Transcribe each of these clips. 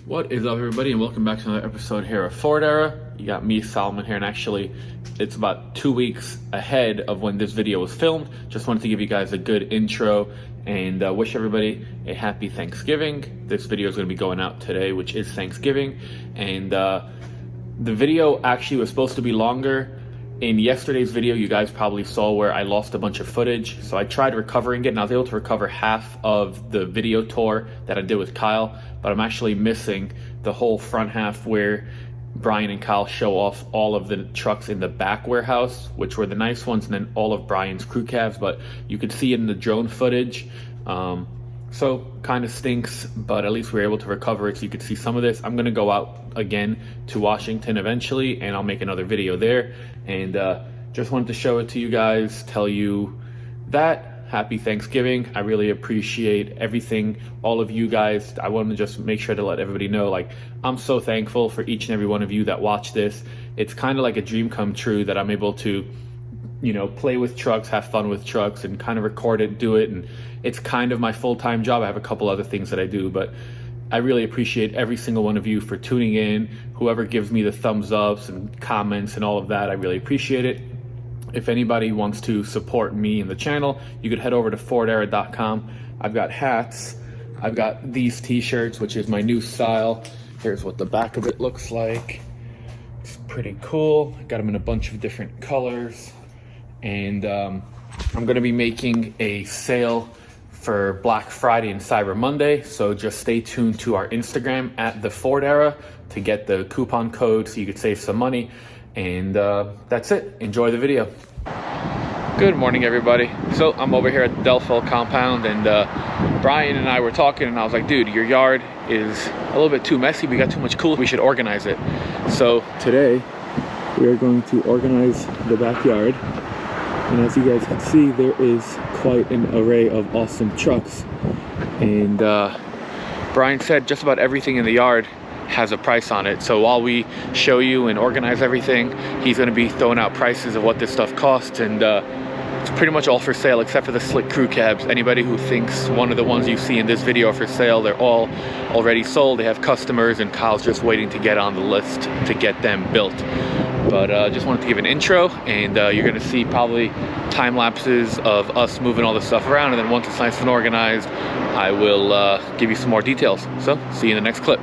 What is up, everybody, and welcome back to another episode here of Ford Era. You got me, Solomon, here, and actually it's about 2 weeks ahead of when this video was filmed. Just wanted to give you guys a good intro and wish everybody a happy Thanksgiving. This video is going to be going out today, which is Thanksgiving, and the video actually was supposed to be longer. In yesterday's video, you guys probably saw where I lost a bunch of footage, so I tried recovering it, and I was able to recover half of the video tour that I did with Kyle, but I'm actually missing the whole front half where Brian and Kyle show off all of the trucks in the back warehouse, which were the nice ones, and then all of Brian's crew cabs, but you could see in the drone footage. So kind of stinks, but at least we were able to recover it so you could see some of this. I'm going to go out again to Washington eventually, and I'll make another video there. And just wanted to show it to you guys, tell you that happy Thanksgiving. I really appreciate everything, all of you guys. I want to just make sure to let everybody know, like, I'm so thankful for each and every one of you that watch this. It's kind of like a dream come true that I'm able to, you know, play with trucks, have fun with trucks, and kind of record it, do it. And it's kind of my full-time job. I have a couple other things that I do, but I really appreciate every single one of you for tuning in. Whoever gives me the thumbs ups and comments and all of that, I really appreciate it. If anybody wants to support me and the channel, you could head over to fordera.com. I've got hats. I've got these t-shirts, which is my new style. Here's what the back of it looks like. It's pretty cool. I got them in a bunch of different colors. And I'm going to be making a sale for Black Friday and Cyber Monday, so just stay tuned to our Instagram at the Ford Era to get the coupon code so you could save some money. And that's it. Enjoy the video. Good morning, everybody. So I'm over here at the DelFab compound, and Brian and I were talking, and I was like, dude, your yard is a little bit too messy. We got too much cool. We should organize it. So today we are going to organize the backyard. And as you guys can see, there is quite an array of awesome trucks. And Brian said just about everything in the yard has a price on it. So while we show you and organize everything, he's going to be throwing out prices of what this stuff costs. And it's pretty much all for sale except for the slick crew cabs. Anybody who thinks one of the ones you see in this video are for sale, they're all already sold. They have customers, and Kyle's just waiting to get on the list to get them built. But just wanted to give an intro, and you're going to see probably time lapses of us moving all this stuff around, and then once it's nice and organized, I will give you some more details. So see you in the next clip.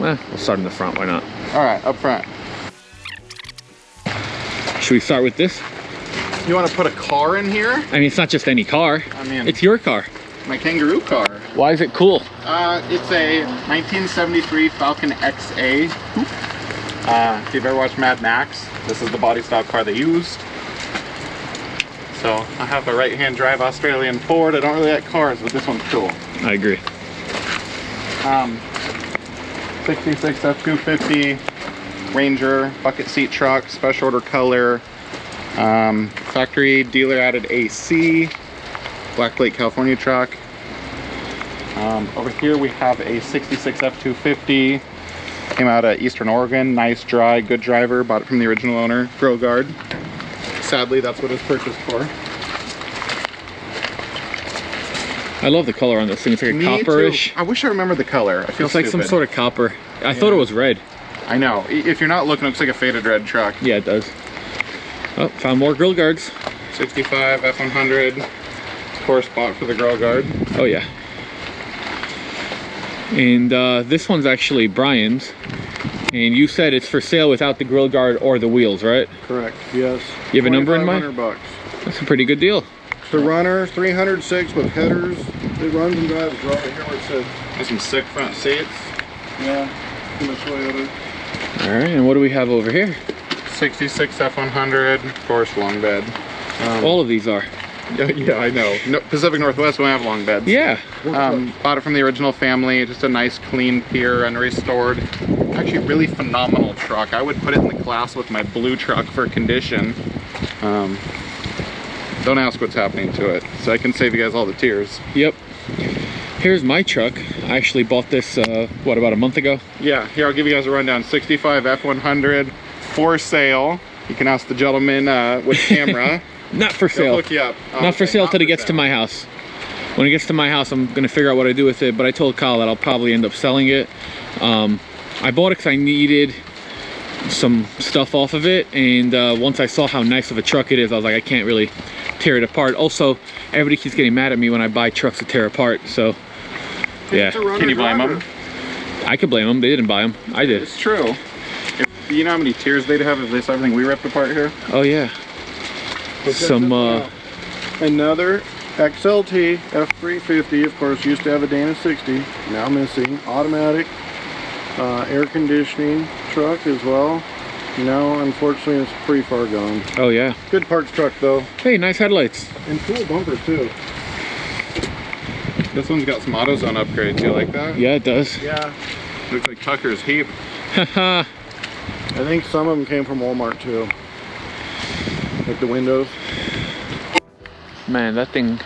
We'll start in the front, why not? All right, up front. Should we start with this? You want to put a car in here? I mean, it's not just any car. I mean, it's your car. My kangaroo car. Why is it cool? It's a 1973 Falcon XA. If you've ever watched Mad Max, this is the body style car they used. So I have a right-hand drive Australian Ford. I don't really like cars, but this one's cool. I agree. 66 F250 Ranger bucket seat truck, special order color. Factory dealer added AC, Black Lake, California truck. Over here we have a 66 F250, came out of Eastern Oregon, nice, dry, good driver, bought it from the original owner, Grill Guard. Sadly, that's what it was purchased for. I love the color on this thing. It's like a copperish. I wish I remember the color. I feel it's like stupid. some sort of copper. I thought it was red. I know. If you're not looking, it looks like a faded red truck. Yeah, it does. Oh, found more grill guards. 65 F100. Of course, bought for the Grill Guard. Oh, yeah. And this one's actually Brian's. And you said it's for sale without the grill guard or the wheels, right? Correct, yes. You have a number in mind? $2,500. That's a pretty good deal. The runner, 306 with headers. It runs and drives right here where it says. There's some sick front seats. Yeah, I'm gonna show you other. All right, and what do we have over here? 66 F100, of course, long bed. All of these are. Yeah, I know. No, Pacific Northwest won't have long beds. Yeah. Bought it from the original family. Just a nice, clean pier, unrestored. Actually, really phenomenal truck. I would put it in the class with my blue truck for condition. Don't ask what's happening to it, so I can save you guys all the tears. Yep. Here's my truck. I actually bought this, what, about a month ago? Yeah, here, I'll give you guys a rundown. 65 F100, for sale. You can ask the gentleman with camera. Not for They'll sale. hook you up. Not for sale till it gets to my house. When it gets to my house, I'm gonna figure out what I do with it, but I told Kyle that I'll probably end up selling it. I bought it because I needed some stuff off of it, and once I saw how nice of a truck it is, I was like, I can't really tear it apart. Also, everybody keeps getting mad at me when I buy trucks to tear apart, so yeah. Can you blame them? I could blame them. They didn't buy them. I did. It's true. You know how many tears they'd have if they saw everything we ripped apart here? Oh yeah. Some another XLT F350, of course, used to have a Dana 60, now missing. Automatic air conditioning truck as well. Now, unfortunately, it's pretty far gone. Oh yeah. Good parts truck though. Hey, nice headlights. And cool bumper too. This one's got some AutoZone upgrades. You like that? Yeah, it does. Yeah. Looks like Tucker's Heap. Haha. I think some of them came from Walmart too. Like the windows. Man, that thing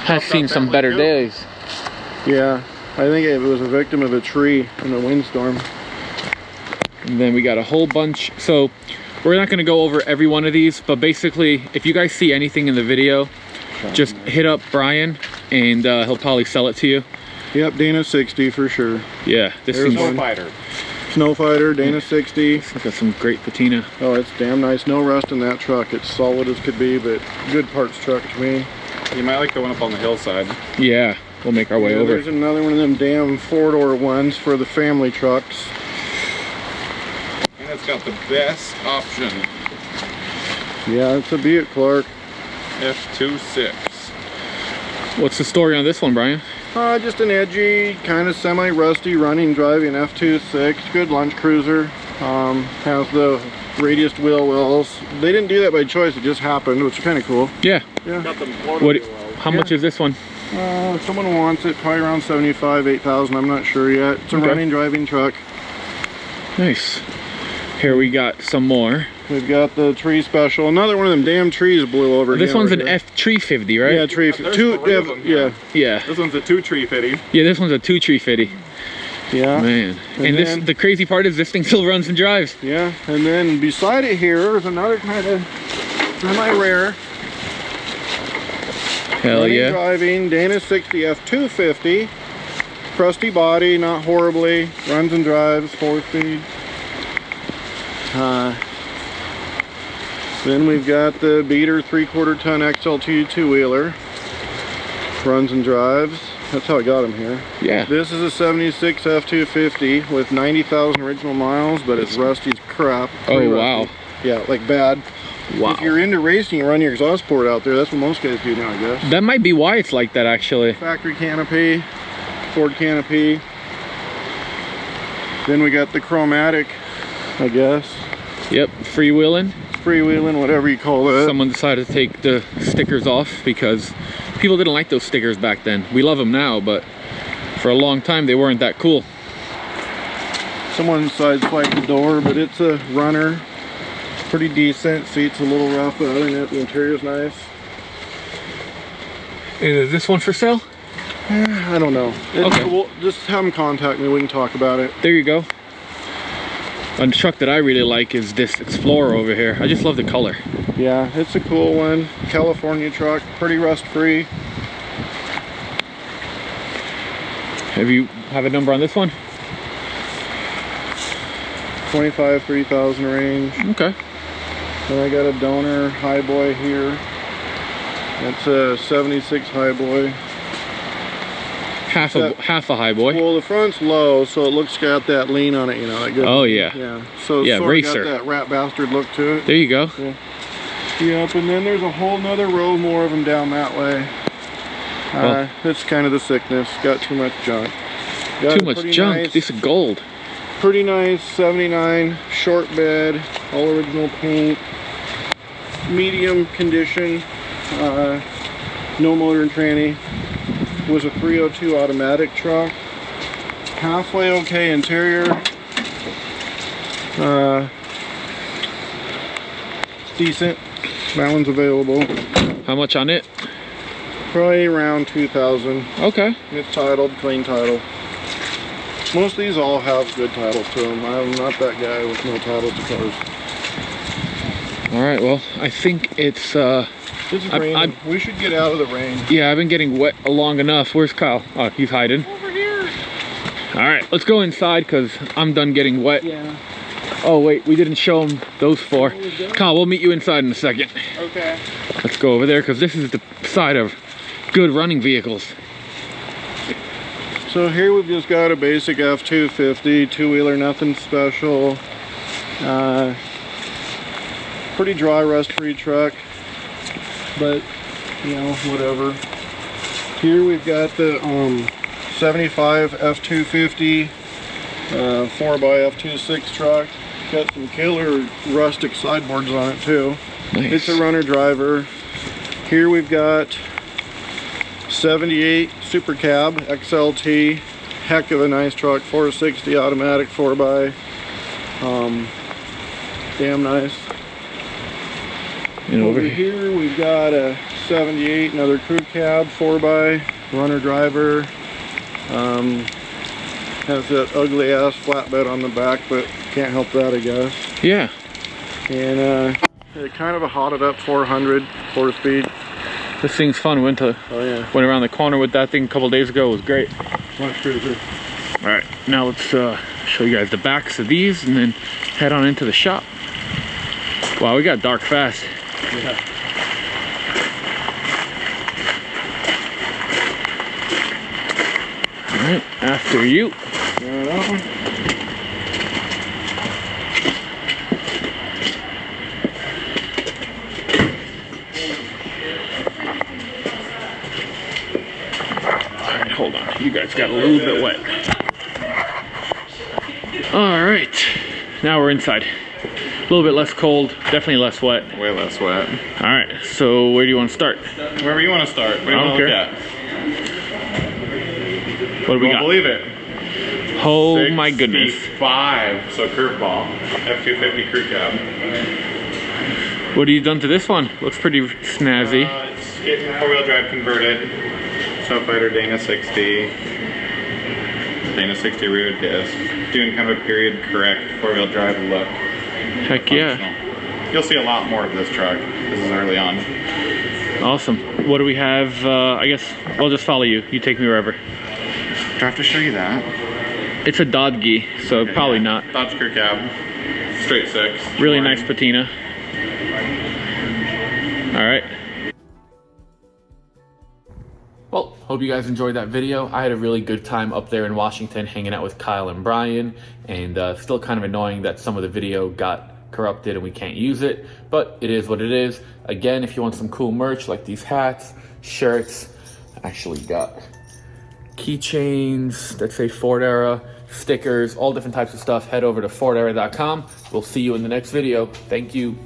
has seen some better days. Yeah, I think it was a victim of a tree in a windstorm. And then we got a whole bunch. So we're not going to go over every one of these, but basically, if you guys see anything in the video, just hit up Brian and he'll probably sell it to you. Yep, Dana 60 for sure. Yeah, this There's is Snow Fighter. Snow Fighter, Dana 60. It's got some great patina. Oh, it's damn nice. No rust in that truck. It's solid as could be, but good parts truck to me. You might like going up on the hillside. Yeah, we'll make our way over. There's another one of them damn four-door ones for the family trucks. And it's got the best option. Yeah, it's a Buick, Clark. F26. What's the story on this one, Brian? Just an edgy, kind of semi-rusty running driving F26. Good lunch cruiser. Has the radiused wheel wells. They didn't do that by choice. It just happened, which is kind of cool. Yeah. Yeah. Got the What? How much is this one? Someone wants it, probably around 75, 8,000. I'm not sure yet. It's a running driving truck. Nice. Here we got some more. We've got the tree special. Another one of them damn trees blew over. This one's right an here. F350, right? Yeah, tree. Yeah. Yeah. This one's a 2-tree fitty. Yeah, this one's a 2-350. Yeah. Man. And then, the crazy part is this thing still runs and drives. Yeah. And then beside it here, there's another kind of semi-rare. Hell running yeah. driving Dana 60 F250. Crusty body, not horribly. Runs and drives, 4-speed. Then we've got the beater 3/4 ton XLT two-wheeler. Runs and drives. That's how I got them here. Yeah. This is a 76 F250 with 90,000 original miles, but it's rusty as crap. Oh, Rusty. wow. Yeah, like bad. Wow. If you're into racing, you run your exhaust port out there. That's what most guys do now, I guess. That might be why it's like that, actually. Factory canopy, Ford canopy. Then we got the chromatic, I guess. Yep, freewheeling. Freewheeling, whatever you call it. Someone decided to take the stickers off because people didn't like those stickers back then. We love them now, but for a long time they weren't that cool. Someone sideswiped the door, but it's a runner. Pretty decent. Seat's a little rough, but other than that, the interior's nice. Is this one for sale? I don't know. Okay. We'll just have them contact me. We can talk about it. There you go. A truck that I really like is this Explorer over here. I just love the color. Yeah, it's a cool one. California truck, pretty rust free. Have you have a number on this one? 25, 3,000 range. Okay. Then I got a donor highboy here. It's a 76 highboy. Half a high boy. Well, the front's low, so it looks got that lean on it, you know. That good, Oh yeah. yeah. So it's Yeah, sort racer. of got that rat bastard look to it. There you go. Yeah. Yep, and then there's a whole nother row more of them down that way. It's kind of the sickness. Got too much junk. Got Too much junk. Nice, This is gold. pretty nice 79 short bed, all original paint, medium condition, no motor and tranny. Was a 302 automatic truck. Halfway okay interior. Decent. That one's available. How much on it? Probably around 2,000. Okay. It's titled, clean title. Most of these all have good titles to them. I'm not that guy with no title to cars. All right. Well, I think it's. It's raining. We should get out of the rain. Yeah, I've been getting wet long enough. Where's Kyle? Oh, he's hiding. Over here. All right, let's go inside because I'm done getting wet. Yeah. Oh wait, we didn't show him those four. Kyle, we'll meet you inside in a second. Okay. Let's go over there because this is the side of good running vehicles. So here we've just got a basic F250, two-wheeler, nothing special. Pretty dry, rust-free truck, but you know, whatever. Here we've got the 75 F250 4x F26 truck. Got some killer rustic sideboards on it too. Nice. It's a runner driver. Here we've got 78 Super Cab XLT, heck of a nice truck, 460 automatic 4x, damn nice. And Over here we've got a 78, another crew cab 4x, runner driver, has that ugly ass flatbed on the back, but can't help that, I guess. Yeah. And kind of a hotted up 400 4-speed. This thing's fun. Went around the corner with that thing a couple days ago. It was great. Much cruiser. All right, now let's show you guys the backs of these and then head on into the shop. Wow, we got dark fast. Yeah. All right, after you. That one. Hold on, you guys got a little bit wet. All right, now we're inside. A little bit less cold, definitely less wet. Way less wet. All right, so where do you want to start? Wherever you want to start. What do you want to look at? What do we You got? won't believe it. Oh my goodness. 65, so curveball. F250 crew cab. What have you done to this one? Looks pretty snazzy. It's getting 4-wheel drive converted. Snowfighter Dana 60. Dana 60 rear disc. Doing kind of a period correct 4-wheel drive look. Heck yeah. You'll see a lot more of this truck. This is early on. Awesome. What do we have? I guess I'll just follow you. You take me wherever. Do I have to show you that? It's a Dodge, so Okay, probably yeah. not. Dodge crew cab. Straight 6. Really nice patina. All right. Well, hope you guys enjoyed that video. I had a really good time up there in Washington hanging out with Kyle and Brian, and still kind of annoying that some of the video got corrupted and we can't use it, but it is what it is. Again, if you want some cool merch like these hats, shirts, actually got keychains that say Ford Era, stickers, all different types of stuff, head over to fordera.com. We'll see you in the next video. Thank you.